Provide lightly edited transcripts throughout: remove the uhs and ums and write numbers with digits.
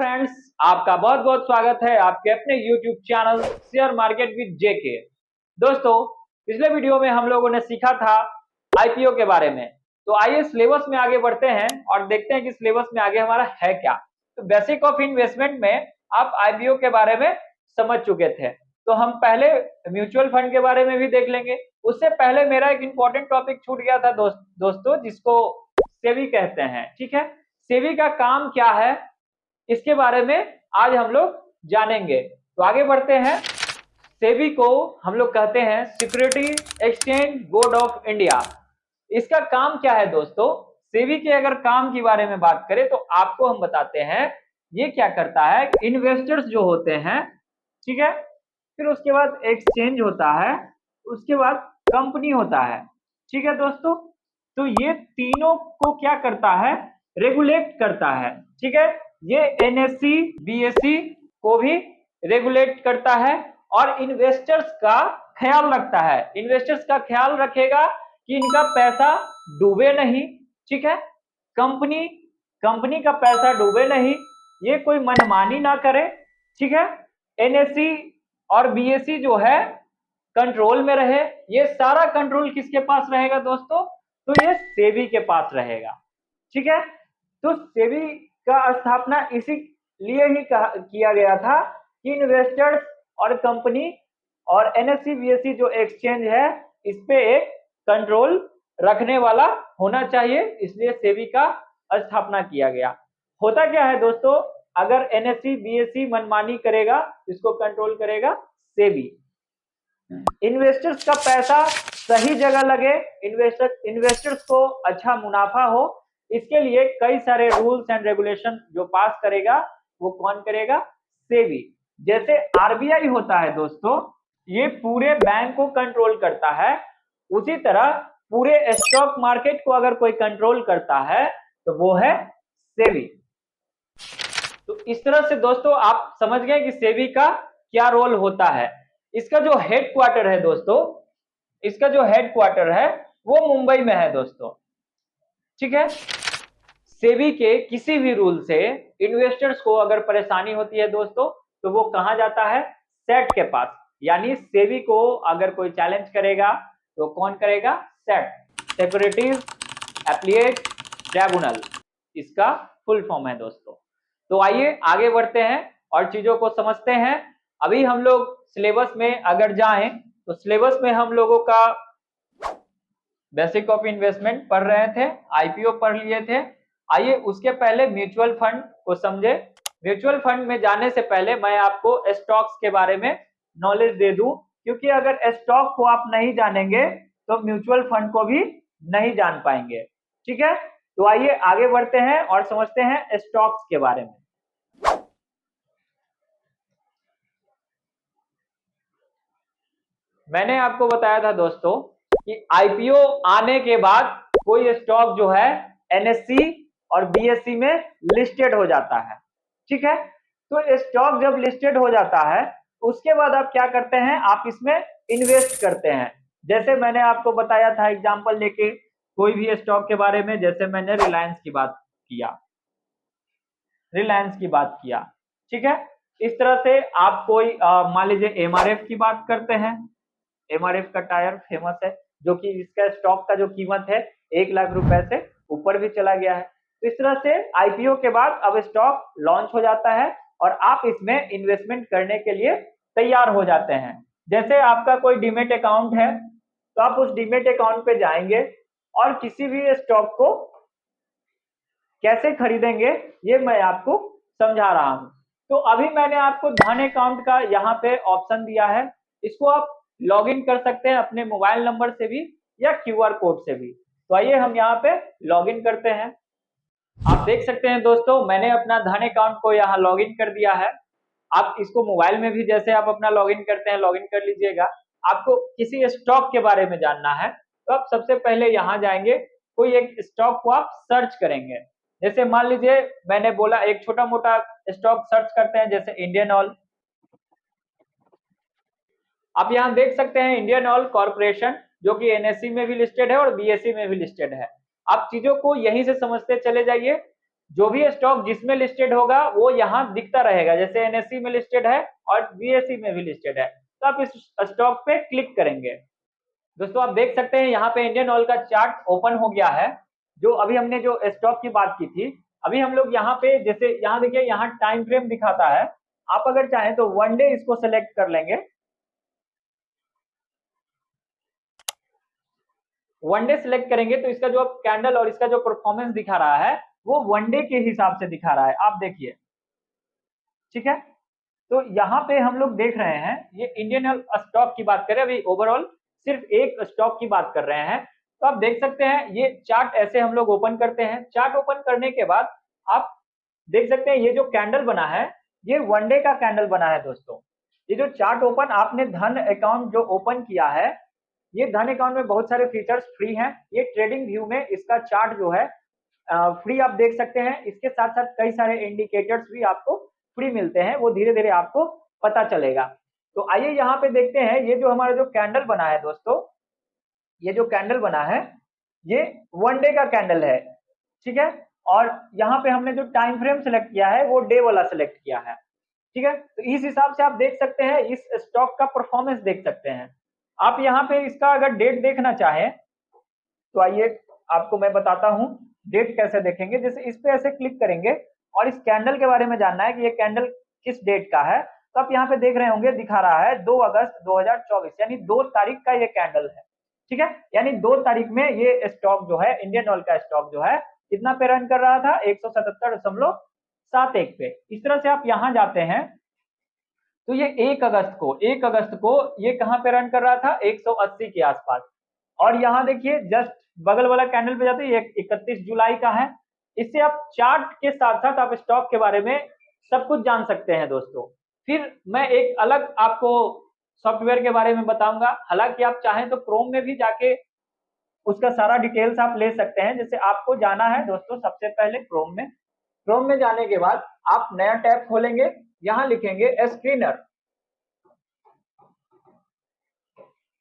Friends, आपका बहुत बहुत स्वागत है आपके अपने YouTube channel share market with JK. दोस्तों, पिछले वीडियो में हम लोगों ने सीखा था आईपीओ के बारे में। तो आइए सिलेबस में आगे बढ़ते हैं और देखते हैं कि सिलेबस में आगे हमारा है क्या। तो बेसिक ऑफ इन्वेस्टमेंट में आप आईपीओ के बारे में समझ चुके थे, तो हम पहले म्यूचुअल फंड के बारे में भी देख लेंगे। उससे पहले मेरा एक इंपॉर्टेंट टॉपिक छूट गया था दोस्तों, जिसको सेबी कहते हैं। ठीक है, सेबी का काम क्या है इसके बारे में आज हम लोग जानेंगे। तो आगे बढ़ते हैं। सेबी को हम लोग कहते हैं security exchange board of India. इसका काम क्या है दोस्तों? सेबी के अगर काम के बारे में बात करें तो आपको हम बताते हैं ये क्या करता है। इन्वेस्टर्स जो होते हैं, ठीक है, फिर उसके बाद एक्सचेंज होता है, उसके बाद कंपनी होता है। ठीक है दोस्तों, तो ये तीनों को क्या करता है? रेगुलेट करता है। ठीक है, ये एनएससी बीएससी को भी रेगुलेट करता है और इन्वेस्टर्स का ख्याल रखता है। इन्वेस्टर्स का ख्याल रखेगा कि इनका पैसा डूबे नहीं। ठीक है, कंपनी का पैसा डूबे नहीं, ये कोई मनमानी ना करे। ठीक है, एनएससी और बीएससी जो है कंट्रोल में रहे। ये सारा कंट्रोल किसके पास रहेगा दोस्तों? तो ये सेबी के पास रहेगा। ठीक है, तो सेबी का स्थापना इसीलिए ही किया गया था कि इन्वेस्टर्स और कंपनी और एनएससी बीएससी जो एक्सचेंज है इस पे एक कंट्रोल रखने वाला होना चाहिए, इसलिए सेबी का स्थापना किया गया। होता क्या है दोस्तों, अगर एनएससी बीएससी मनमानी करेगा, इसको कंट्रोल करेगा सेबी। इन्वेस्टर्स का पैसा सही जगह लगे, इन्वेस्टर्स को अच्छा मुनाफा हो, इसके लिए कई सारे रूल्स एंड रेगुलेशन जो पास करेगा वो कौन करेगा? सेबी। जैसे आरबीआई होता है दोस्तों, ये पूरे बैंक को कंट्रोल करता है। उसी तरह पूरे स्टॉक मार्केट को अगर कोई कंट्रोल करता है तो वो है सेबी। तो इस तरह से दोस्तों आप समझ गए कि सेबी का क्या रोल होता है। इसका जो हेडक्वार्टर है दोस्तों, इसका जो हेडक्वार्टर है वो मुंबई में है दोस्तों। ठीक है, सेबी के किसी भी रूल से इन्वेस्टर्स को अगर परेशानी होती है दोस्तों, तो वो कहां जाता है? सेट के पास। यानी सेबी को अगर कोई चैलेंज करेगा तो कौन करेगा? सेट, सिक्योरिटीज एप्लीट ट्रिब्यूनल, इसका फुल फॉर्म है दोस्तों। तो आइए आगे बढ़ते हैं और चीजों को समझते हैं। अभी हम लोग सिलेबस में अगर जाएं तो सिलेबस में हम लोगों का बेसिक ऑफ इन्वेस्टमेंट पढ़ रहे थे, आईपीओ पढ़ लिए थे। आइए उसके पहले म्यूचुअल फंड को समझे। म्यूचुअल फंड में जाने से पहले मैं आपको स्टॉक्स के बारे में नॉलेज दे दूं, क्योंकि अगर स्टॉक को आप नहीं जानेंगे तो म्यूचुअल फंड को भी नहीं जान पाएंगे। ठीक है, तो आइए आगे बढ़ते हैं और समझते हैं स्टॉक्स के बारे में। मैंने आपको बताया था दोस्तों कि आईपीओ आने के बाद कोई स्टॉक जो है एनएससी और बीएससी में लिस्टेड हो जाता है। ठीक है, तो स्टॉक जब लिस्टेड हो जाता है उसके बाद आप क्या करते हैं? आप इसमें इन्वेस्ट करते हैं। जैसे मैंने आपको बताया था एग्जांपल लेके कोई भी स्टॉक के बारे में, जैसे मैंने रिलायंस की बात किया। ठीक है, इस तरह से आप कोई मान लीजिए एमआरएफ की बात करते हैं। एमआरएफ का टायर फेमस है, जो कि इसका स्टॉक का जो कीमत है 1 लाख रुपए से ऊपर भी चला गया है। तो इस तरह से आईपीओ के बाद अब स्टॉक लॉन्च हो जाता है और आप इसमें इन्वेस्टमेंट करने के लिए तैयार हो जाते हैं। जैसे आपका कोई डीमेट अकाउंट है तो आप उस डीमेट अकाउंट पे जाएंगे और किसी भी स्टॉक को कैसे खरीदेंगे ये मैं आपको समझा रहा हूं। तो अभी मैंने आपको धन अकाउंट का यहाँ पे ऑप्शन दिया है, इसको आप लॉग इन कर सकते हैं अपने मोबाइल नंबर से भी या क्यूआर कोड से भी। तो आइए हम यहाँ पे लॉग इन करते हैं। आप देख सकते हैं दोस्तों, मैंने अपना धन अकाउंट को यहाँ लॉग इन कर दिया है। आप इसको मोबाइल में भी जैसे आप अपना लॉग इन करते हैं लॉग इन कर लीजिएगा। आपको किसी स्टॉक के बारे में जानना है तो आप सबसे पहले यहाँ जाएंगे, कोई एक स्टॉक को आप सर्च करेंगे। जैसे मान लीजिए मैंने बोला एक छोटा मोटा स्टॉक सर्च करते हैं, जैसे इंडियन ऑयल। आप यहाँ देख सकते हैं इंडियन ऑयल कॉर्पोरेशन, जो कि एनएससी में भी लिस्टेड है और बीएससी में भी लिस्टेड है। आप चीजों को यहीं से समझते चले जाइए। जो भी स्टॉक जिसमें लिस्टेड होगा वो यहाँ दिखता रहेगा, जैसे एनएससी में लिस्टेड है और बीएसई में भी लिस्टेड है, तो आप इस स्टॉक पे क्लिक करेंगे। दोस्तों आप देख सकते हैं यहाँ पे इंडियन ऑयल का चार्ट ओपन हो गया है। जो अभी हमने जो स्टॉक की बात की थी, अभी हम लोग यहाँ पे जैसे यहाँ देखिए यहाँ टाइम फ्रेम दिखाता है। आप अगर चाहें तो वन डे इसको सेलेक्ट कर लेंगे। वन डे सिलेक्ट करेंगे तो इसका जो कैंडल और इसका जो परफॉर्मेंस दिखा रहा है वो वन डे के हिसाब से दिखा रहा है, आप देखिए। ठीक है, तो यहाँ पे हम लोग देख रहे हैं ये इंडियन स्टॉक की बात करें, अभी ओवरऑल सिर्फ एक स्टॉक की बात कर रहे हैं। तो आप देख सकते हैं ये चार्ट ऐसे हम लोग ओपन करते हैं। चार्ट ओपन करने के बाद आप देख सकते हैं ये जो कैंडल बना है ये वन डे का कैंडल बना है दोस्तों। ये जो चार्ट ओपन आपने धन अकाउंट जो ओपन किया है, ये धन अकाउंट में बहुत सारे फीचर्स फ्री हैं। ये ट्रेडिंग व्यू में इसका चार्ट जो है फ्री आप देख सकते हैं। इसके साथ साथ कई सारे इंडिकेटर्स भी आपको फ्री मिलते हैं, वो धीरे धीरे आपको पता चलेगा। तो आइए यहाँ पे देखते हैं ये जो हमारा जो कैंडल बना है दोस्तों, ये जो कैंडल बना है ये वन डे का कैंडल है। ठीक है, और यहाँ पे हमने जो टाइम फ्रेम सेलेक्ट किया है वो डे वाला सेलेक्ट किया है। ठीक है, तो इस हिसाब से आप देख सकते हैं, इस स्टॉक का परफॉर्मेंस देख सकते हैं। आप यहाँ पे इसका अगर डेट देखना चाहें तो आइए आपको मैं बताता हूँ डेट कैसे देखेंगे। जैसे इस पे ऐसे क्लिक करेंगे और इस कैंडल के बारे में जानना है कि ये कैंडल किस डेट का है, तो आप यहाँ पे देख रहे होंगे दिखा रहा है 2 अगस्त 2024, यानी 2 तारीख का ये कैंडल है। ठीक है, यानी 2 तारीख में ये स्टॉक जो है इंडियन ऑयल का स्टॉक जो है कितना पे रन कर रहा था, 177.71 पे। इस तरह से आप यहाँ जाते हैं तो ये 1 अगस्त को ये कहाँ पे रन कर रहा था, 180 के आसपास। और यहाँ देखिए जस्ट बगल वाला कैंडल पे जाते हैं, ये 31 जुलाई का है। इससे आप चार्ट के साथ साथ आप स्टॉक के बारे में सब कुछ जान सकते हैं दोस्तों। फिर मैं एक अलग आपको सॉफ्टवेयर के बारे में बताऊंगा, हालांकि आप चाहें तो क्रोम में भी जाके उसका सारा डिटेल्स आप ले सकते हैं। जैसे आपको जाना है दोस्तों सबसे पहले क्रोम में जाने के बाद आप नया टैब खोलेंगे, यहाँ लिखेंगे स्क्रीनर।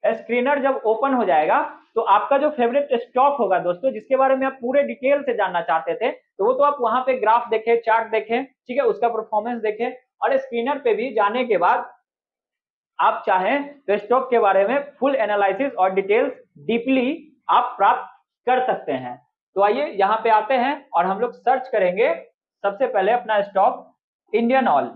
स्क्रीनर जब ओपन हो जाएगा तो आपका जो फेवरेट स्टॉक होगा दोस्तों, जिसके बारे में आप पूरे डिटेल से जानना चाहते थे, तो वो तो आप वहां पे ग्राफ देखें, चार्ट देखें, ठीक है, उसका परफॉर्मेंस देखें। और स्क्रीनर पे भी जाने के बाद आप चाहें तो स्टॉक के बारे में फुल एनालिसिस और डिटेल्स डीपली आप प्राप्त कर सकते हैं। तो आइए यहाँ पे आते हैं और हम लोग सर्च करेंगे सबसे पहले अपना स्टॉक इंडियन ऑयल।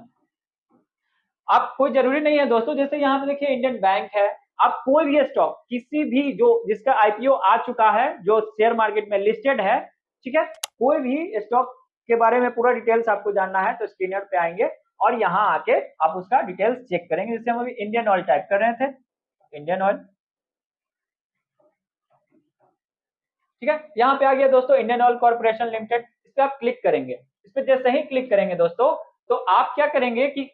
आप कोई जरूरी नहीं है दोस्तों, जैसे यहाँ पे देखिए इंडियन बैंक है, आप कोई भी स्टॉक किसी भी जो जिसका आईपीओ आ चुका है, जो शेयर मार्केट में लिस्टेड है, ठीक है, कोई भी स्टॉक के बारे में पूरा डिटेल्स आपको जानना है तो स्क्रीनर पे आएंगे और यहाँ आके आप उसका डिटेल्स चेक करेंगे। जैसे हम अभी इंडियन ऑयल टाइप कर रहे थे, इंडियन ऑयल, ठीक है, यहाँ पे आ गया दोस्तों इंडियन ऑयल कॉर्पोरेशन लिमिटेड। इस पे आप क्लिक करेंगे। इस पे जैसे ही क्लिक करेंगे दोस्तों तो आप क्या करेंगे कि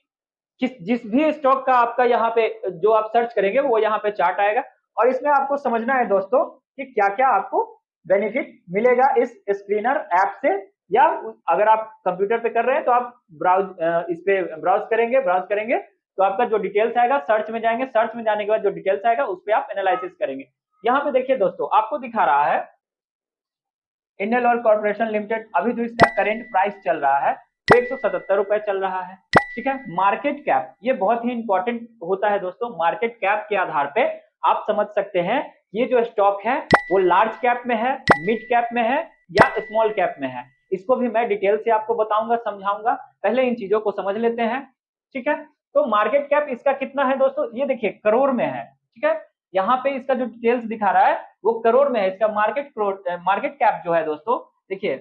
जिस भी स्टॉक का आपका यहाँ पे जो आप सर्च करेंगे वो यहाँ पे चार्ट आएगा। और इसमें आपको समझना है दोस्तों कि क्या क्या आपको बेनिफिट मिलेगा इस स्क्रीनर ऐप से, या अगर आप कंप्यूटर पे कर रहे हैं तो आप इस पे ब्राउज करेंगे तो आपका जो डिटेल्स आएगा, सर्च में जाएंगे, सर्च में जाने के बाद जो डिटेल्स आएगा उस पर आप एनालिसिस करेंगे। यहाँ पे देखिए दोस्तों आपको दिखा रहा है इंडियन ऑयल कॉर्पोरेशन लिमिटेड, अभी जो इसका करेंट प्राइस चल रहा है वो 177 रुपए चल रहा है। ठीक है, मार्केट कैप ये बहुत ही इंपॉर्टेंट होता है दोस्तों। मार्केट कैप के आधार पे आप समझ सकते हैं ये जो स्टॉक है वो लार्ज कैप में है, मिड कैप में है या स्मॉल कैप में है। इसको भी मैं डिटेल से आपको बताऊंगा, समझाऊंगा। पहले इन चीजों को समझ लेते हैं। ठीक है, तो मार्केट कैप इसका कितना है दोस्तों, ये देखिए करोड़ में है। ठीक है, यहाँ पे इसका जो डिटेल्स दिखा रहा है वो करोड़ में है। इसका मार्केट कैप जो है दोस्तों, देखिए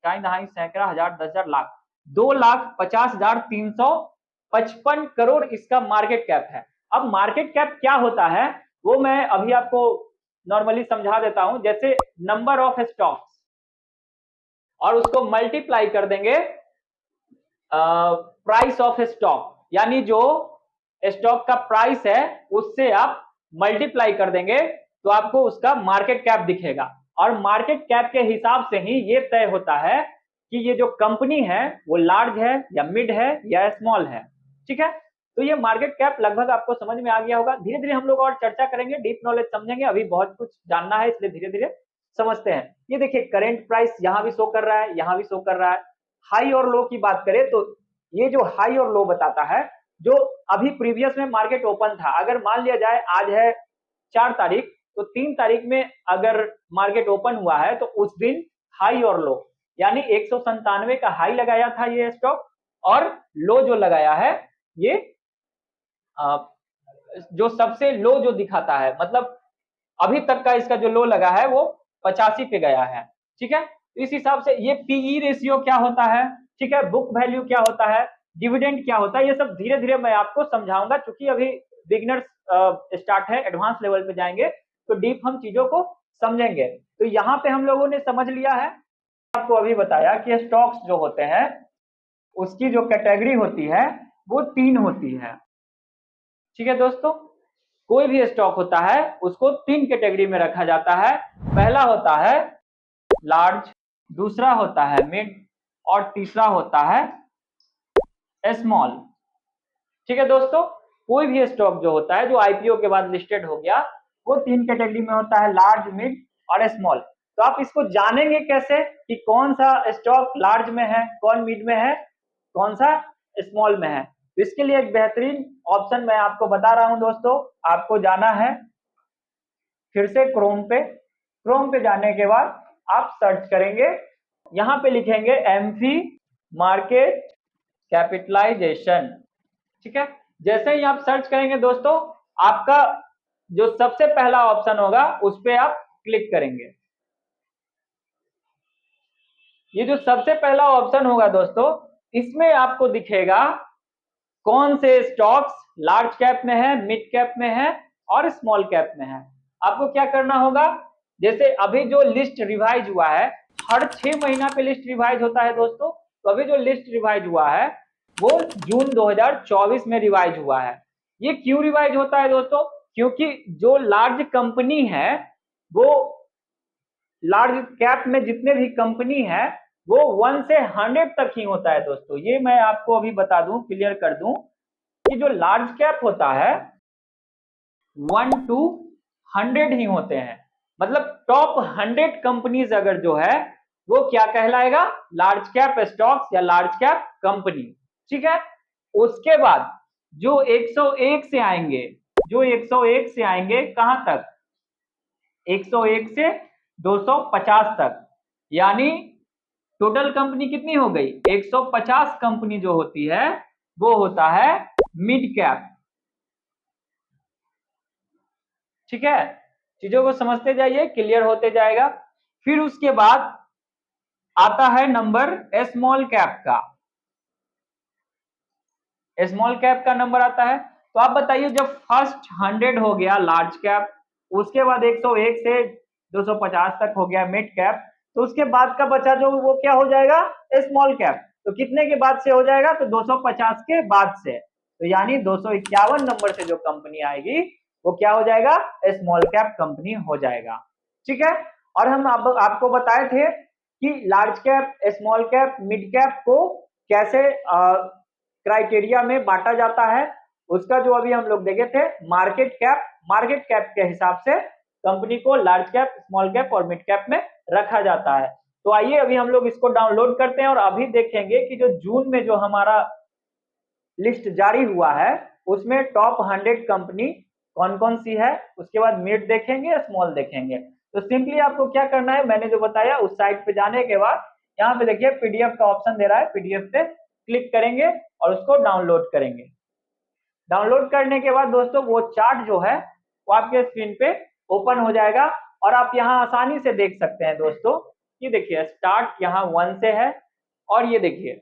कई दहाई सैकड़ा हजार 10,000 लाख 2,50,355 करोड़ इसका मार्केट कैप है। अब मार्केट कैप क्या होता है वो मैं अभी आपको नॉर्मली समझा देता हूं। जैसे नंबर ऑफ स्टॉक्स और उसको मल्टीप्लाई कर देंगे प्राइस ऑफ स्टॉक, यानी जो स्टॉक का प्राइस है उससे आप मल्टीप्लाई कर देंगे तो आपको उसका मार्केट कैप दिखेगा। और मार्केट कैप के हिसाब से ही ये तय होता है कि ये जो कंपनी है वो लार्ज है या मिड है या स्मॉल है। ठीक है, तो ये मार्केट कैप लगभग आपको समझ में आ गया होगा। धीरे धीरे हम लोग और चर्चा करेंगे, डीप नॉलेज समझेंगे, अभी बहुत कुछ जानना है इसलिए धीरे धीरे समझते हैं। ये देखिए करेंट प्राइस यहाँ भी शो कर रहा है, यहाँ भी शो कर रहा है। हाई और लो की बात करें तो ये जो हाई और लो बताता है, जो अभी प्रीवियस में मार्केट ओपन था, अगर मान लिया जाए आज है 4 तारीख, तो 3 तारीख में अगर मार्केट ओपन हुआ है तो उस दिन हाई और लो, यानी 197 का हाई लगाया था ये स्टॉक, और लो जो लगाया है ये जो सबसे लो जो दिखाता है, मतलब अभी तक का इसका जो लो लगा है वो 85 पे गया है। ठीक है, इस हिसाब से ये पीई रेशियो क्या होता है, ठीक है, बुक वैल्यू क्या होता है, डिविडेंड क्या होता है, ये सब धीरे धीरे मैं आपको समझाऊंगा, क्योंकि अभी बिगिनर्स स्टार्ट है, एडवांस लेवल पे जाएंगे तो डीप हम चीजों को समझेंगे। तो यहाँ पे हम लोगों ने समझ लिया है, आपको अभी बताया कि स्टॉक्स जो होते हैं उसकी जो कैटेगरी होती है वो 3 होती है। ठीक है दोस्तों, कोई भी स्टॉक होता है उसको 3 कैटेगरी में रखा जाता है। पहला होता है लार्ज, दूसरा होता है मिड, और तीसरा होता है स्मॉल। ठीक है दोस्तों, कोई भी स्टॉक जो होता है जो आईपीओ के बाद लिस्टेड हो गया वो 3 कैटेगरी में होता है, लार्ज, मिड और स्मॉल। तो आप इसको जानेंगे कैसे कि कौन सा स्टॉक लार्ज में है, कौन मिड में है, कौन सा स्मॉल में है। तो इसके लिए एक बेहतरीन ऑप्शन मैं आपको बता रहा हूं दोस्तों, आपको जाना है फिर से क्रोम पे जाने के बाद आप सर्च करेंगे, यहाँ पे लिखेंगे एमफी मार्केट कैपिटलाइजेशन। ठीक है, जैसे ही आप सर्च करेंगे दोस्तों, आपका जो सबसे पहला ऑप्शन होगा उस पर आप क्लिक करेंगे। ये जो सबसे पहला ऑप्शन होगा दोस्तों, इसमें आपको दिखेगा कौन से स्टॉक्स लार्ज कैप में है, मिड कैप में है और स्मॉल कैप में है। आपको क्या करना होगा, जैसे अभी जो लिस्ट रिवाइज हुआ है, हर 6 महीना पे लिस्ट रिवाइज होता है दोस्तों, तो अभी जो लिस्ट रिवाइज हुआ है वो जून 2024 में रिवाइज हुआ है। ये क्यों रिवाइज होता है दोस्तों, क्योंकि जो लार्ज कंपनी है वो लार्ज कैप में जितने भी कंपनी है वो 1 से 100 तक ही होता है दोस्तों। ये मैं आपको अभी बता दूं, क्लियर कर दूं कि जो लार्ज कैप होता है 1 to 100 ही होते हैं, मतलब टॉप 100 कंपनीज अगर जो है वो क्या कहलाएगा, लार्ज कैप स्टॉक्स या लार्ज कैप कंपनी। ठीक है, उसके बाद जो 101 से आएंगे, जो 101 से आएंगे कहां तक, 101 से 250 तक, यानी टोटल कंपनी कितनी हो गई, 150 कंपनी जो होती है वो होता है मिड कैप। ठीक है, चीजों को समझते जाइए, क्लियर होते जाएगा। फिर उसके बाद आता है नंबर स्मॉल कैप का, स्मॉल कैप का नंबर आता है। तो आप बताइए, जब फर्स्ट 100 हो गया लार्ज कैप, उसके बाद 101 से 250 तक हो गया मिड कैप, तो उसके बाद का बचा जो वो क्या हो जाएगा, स्मॉल कैप। तो कितने के बाद से हो जाएगा, तो 250 के बाद से, तो यानी 251 नंबर से जो कंपनी आएगी वो क्या हो जाएगा, स्मॉल कैप कंपनी हो जाएगा। ठीक है, और हम आपको बताए थे कि large cap, small cap, mid cap को कैसे क्राइटेरिया में बांटा जाता है, उसका जो अभी हम लोग देखे थे, मार्केट कैप के हिसाब से कंपनी को लार्ज कैप, स्मॉल कैप और मिड कैप में रखा जाता है। तो आइए अभी हम लोग इसको डाउनलोड करते हैं और अभी देखेंगे कि जो जून में जो हमारा लिस्ट जारी हुआ है उसमें टॉप 100 कंपनी कौन कौन सी है, उसके बाद मिड देखेंगे, स्मॉल देखेंगे। तो सिंपली आपको क्या करना है, मैंने जो बताया उस साइट पे जाने के बाद यहाँ पे देखिए पीडीएफ का ऑप्शन दे रहा है, पीडीएफ पे क्लिक करेंगे और उसको डाउनलोड करेंगे। डाउनलोड करने के बाद दोस्तों वो चार्ट जो है वो आपके स्क्रीन पे ओपन हो जाएगा और आप यहाँ आसानी से देख सकते हैं दोस्तों कि देखिए स्टार्ट यहाँ 1 से है, और ये देखिए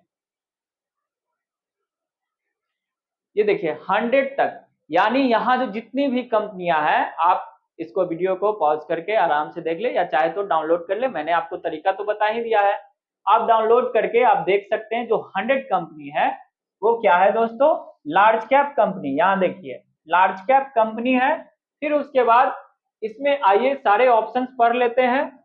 100 तक, यानी यहाँ जो जितनी भी कंपनियां हैं, आप इसको वीडियो को पॉज करके आराम से देख ले या चाहे तो डाउनलोड कर ले, मैंने आपको तरीका तो बता ही दिया है। आप डाउनलोड करके आप देख सकते हैं जो 100 कंपनी है वो क्या है दोस्तों, लार्ज कैप कंपनी। यहाँ देखिए लार्ज कैप कंपनी है। फिर उसके बाद इसमें आइए सारे ऑप्शंस पढ़ लेते हैं।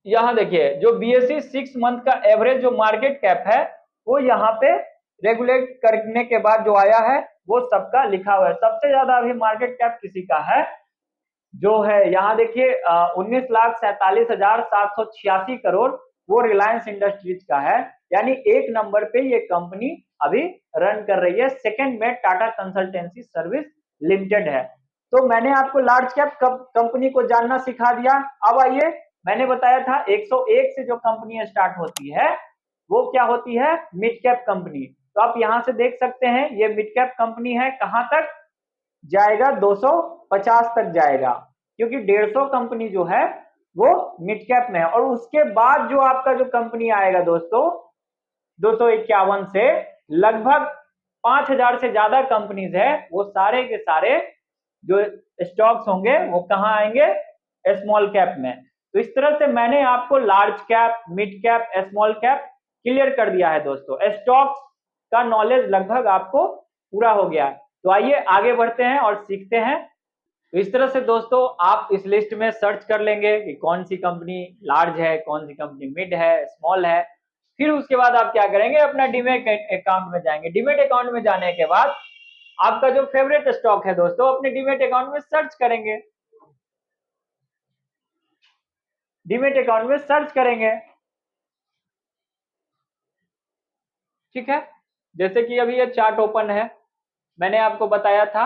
यहाँ देखिए जो बीएसई 6 मंथ का एवरेज जो मार्केट कैप है वो यहाँ पे रेगुलेट करने के बाद जो आया है वो सबका लिखा हुआ है। सबसे ज्यादा अभी मार्केट कैप किसी का है, जो है यहाँ देखिए 19,47,786 करोड़, वो रिलायंस इंडस्ट्रीज का है, यानी 1 नंबर पे ये कंपनी अभी रन कर रही है। सेकंड में टाटा कंसल्टेंसी सर्विस लिमिटेड है। तो मैंने आपको लार्ज कैप कंपनी को जानना सिखा दिया। अब आइए, मैंने बताया था 101 से जो कंपनी स्टार्ट होती है वो क्या होती है, मिड कैप कंपनी। तो आप यहां से देख सकते हैं ये मिड कैप कंपनी है, कहां तक जाएगा, 250 तक जाएगा, क्योंकि 150 कंपनी जो है वो मिड कैप में है। और उसके बाद जो आपका जो कंपनी आएगा दोस्तों 251 से लगभग 5000 से ज्यादा कंपनीज है, वो सारे के सारे जो स्टॉक्स होंगे वो कहां आएंगे, स्मॉल कैप में। तो इस तरह से मैंने आपको large cap, mid cap, small cap clear कर दिया है दोस्तों। स्टॉक्स का नॉलेज लगभग आपको पूरा हो गया है। तो आइए आगे बढ़ते हैं और सीखते हैं। तो इस तरह से दोस्तों आप इस लिस्ट में सर्च कर लेंगे कि कौन सी कंपनी लार्ज है, कौन सी कंपनी मिड है, स्मॉल है। फिर उसके बाद आप क्या करेंगे, अपना डीमेट अकाउंट में जाएंगे। डीमेट अकाउंट में जाने के बाद आपका जो फेवरेट स्टॉक है दोस्तों अपने डीमेट अकाउंट में सर्च करेंगे। डीमेट अकाउंट में सर्च करेंगे, ठीक है। जैसे कि अभी ये चार्ट ओपन है, मैंने आपको बताया था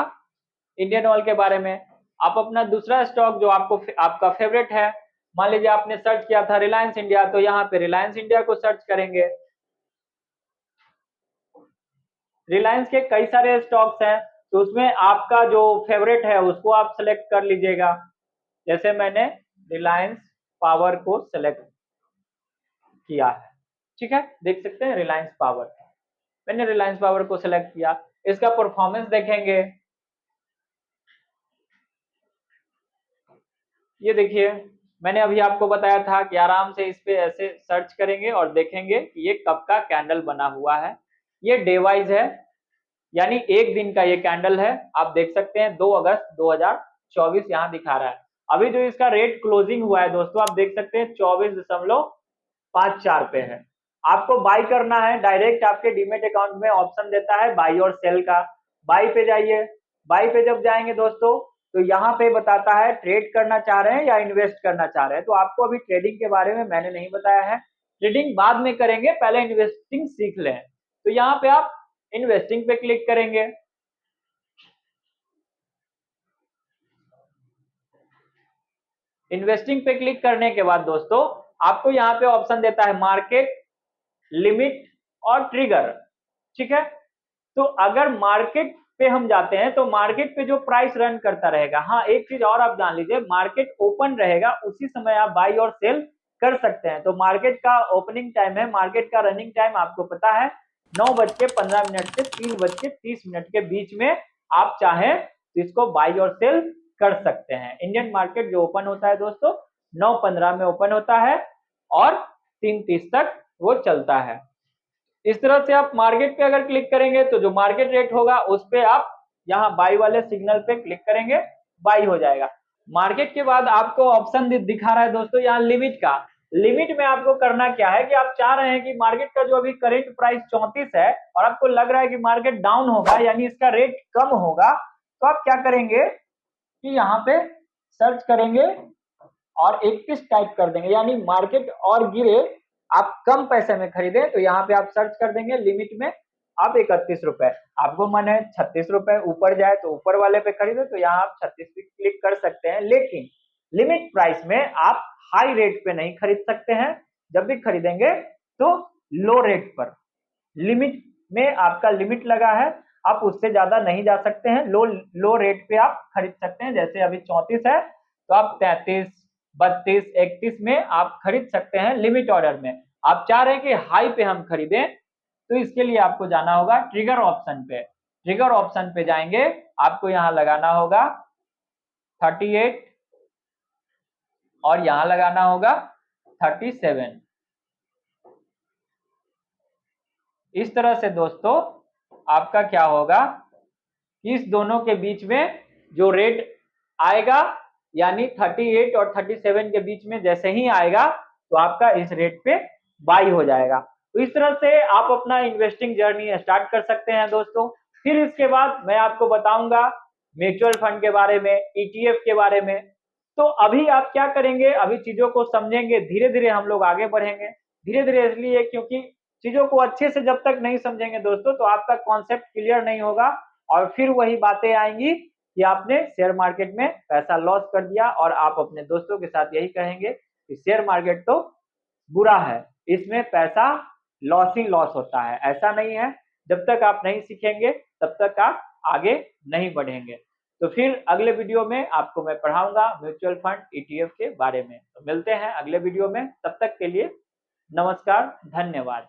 इंडियन ऑयल के बारे में। आप अपना दूसरा स्टॉक जो आपको आपका फेवरेट है, मान लीजिए आपने सर्च किया था रिलायंस इंडिया, तो यहाँ पे रिलायंस इंडिया को सर्च करेंगे। रिलायंस के कई सारे स्टॉक्स हैं, तो उसमें आपका जो फेवरेट है उसको आप सेलेक्ट कर लीजिएगा। जैसे मैंने रिलायंस पावर को सेलेक्ट किया है, ठीक है, देख सकते हैं रिलायंस पावर, मैंने रिलायंस पावर को सेलेक्ट किया। इसका परफॉर्मेंस देखेंगे, ये देखिए मैंने अभी आपको बताया था कि आराम से इस पे ऐसे सर्च करेंगे और देखेंगे कि ये कब का कैंडल बना हुआ है। ये डे वाइज है, यानी एक दिन का ये कैंडल है। आप देख सकते हैं 2 अगस्त 2024 यहाँ दिखा रहा है। अभी जो इसका रेट क्लोजिंग हुआ है दोस्तों आप देख सकते हैं 24.54 पे है। आपको बाई करना है, डायरेक्ट आपके डीमेट अकाउंट में ऑप्शन देता है बाई और सेल का। बाई पे जाइए। बाई पे जब जाएंगे दोस्तों तो यहाँ पे बताता है ट्रेड करना चाह रहे हैं या इन्वेस्ट करना चाह रहे हैं। तो आपको अभी ट्रेडिंग के बारे में मैंने नहीं बताया है, ट्रेडिंग बाद में करेंगे, पहले इन्वेस्टिंग सीख लें। तो यहाँ पे आप इन्वेस्टिंग पे क्लिक करेंगे। इन्वेस्टिंग पे क्लिक करने के बाद दोस्तों आपको यहाँ पे ऑप्शन देता है मार्केट, लिमिट और ट्रिगर, ठीक है। तो अगर मार्केट पे हम जाते हैं तो मार्केट पे जो प्राइस रन करता रहेगा, हाँ एक चीज और आप जान लीजिए, मार्केट ओपन रहेगा उसी समय आप बाई और सेल कर सकते हैं। तो मार्केट का ओपनिंग टाइम है, मार्केट का रनिंग टाइम आपको पता है 9:15 से 3:30 के बीच में आप चाहें तो इसको बाई और सेल कर सकते हैं। इंडियन मार्केट जो ओपन होता है दोस्तों 9:15 में ओपन होता है और 3:30 तक वो चलता है। इस तरह से आप मार्केट पे अगर क्लिक करेंगे तो जो मार्केट रेट होगा उस पे आप यहाँ बाई वाले सिग्नल पे क्लिक करेंगे, बाई हो जाएगा। मार्केट के बाद आपको ऑप्शन दिखा रहा है दोस्तों यहाँ लिमिट का। लिमिट में आपको करना क्या है कि आप चाह रहे हैं कि मार्केट का जो अभी करेंट प्राइस 34 है और आपको लग रहा है कि मार्केट डाउन होगा यानी इसका रेट कम होगा, तो आप क्या करेंगे कि यहाँ पे सर्च करेंगे और 31 टाइप कर देंगे, यानी मार्केट और गिरे आप कम पैसे में खरीदे तो यहाँ पे आप सर्च कर देंगे लिमिट में आप 31 रुपए, आपको मन है 36 रुपए ऊपर जाए तो ऊपर वाले पे खरीदे तो यहाँ आप 36 पे क्लिक कर सकते हैं। लेकिन लिमिट प्राइस में आप हाई रेट पे नहीं खरीद सकते हैं, जब भी खरीदेंगे तो लो रेट पर, लिमिट में आपका लिमिट लगा है, आप उससे ज्यादा नहीं जा सकते हैं। लो रेट पे आप खरीद सकते हैं, जैसे अभी 34 है तो आप 33, 32, 31 में आप खरीद सकते हैं लिमिट ऑर्डर में। आप चाह रहे हैं कि हाई पे हम खरीदें तो इसके लिए आपको जाना होगा ट्रिगर ऑप्शन पे। ट्रिगर ऑप्शन पे जाएंगे, आपको यहाँ लगाना होगा 38 और यहाँ लगाना होगा 37। इस तरह से दोस्तों आपका क्या होगा, इस दोनों के बीच में जो रेट आएगा यानी 38 और 37 के बीच में जैसे ही आएगा तो आपका इस रेट पे बाई हो जाएगा। तो इस तरह से आप अपना इन्वेस्टिंग जर्नी स्टार्ट कर सकते हैं दोस्तों। फिर इसके बाद मैं आपको बताऊंगा म्यूचुअल फंड के बारे में, ईटीएफ के बारे में। तो अभी आप क्या करेंगे, अभी चीजों को समझेंगे, धीरे धीरे हम लोग आगे बढ़ेंगे। धीरे धीरे इसलिए क्योंकि चीजों को अच्छे से जब तक नहीं समझेंगे दोस्तों तो आपका कॉन्सेप्ट क्लियर नहीं होगा, और फिर वही बातें आएंगी कि आपने शेयर मार्केट में पैसा लॉस कर दिया, और आप अपने दोस्तों के साथ यही कहेंगे कि शेयर मार्केट तो बुरा है, इसमें पैसा लॉस ही लॉस होता है। ऐसा नहीं है, जब तक आप नहीं सीखेंगे तब तक आप आगे नहीं बढ़ेंगे। तो फिर अगले वीडियो में आपको मैं पढ़ाऊंगा म्यूचुअल फंड ईटीएफ के बारे में। तो मिलते हैं अगले वीडियो में, तब तक के लिए नमस्कार, धन्यवाद।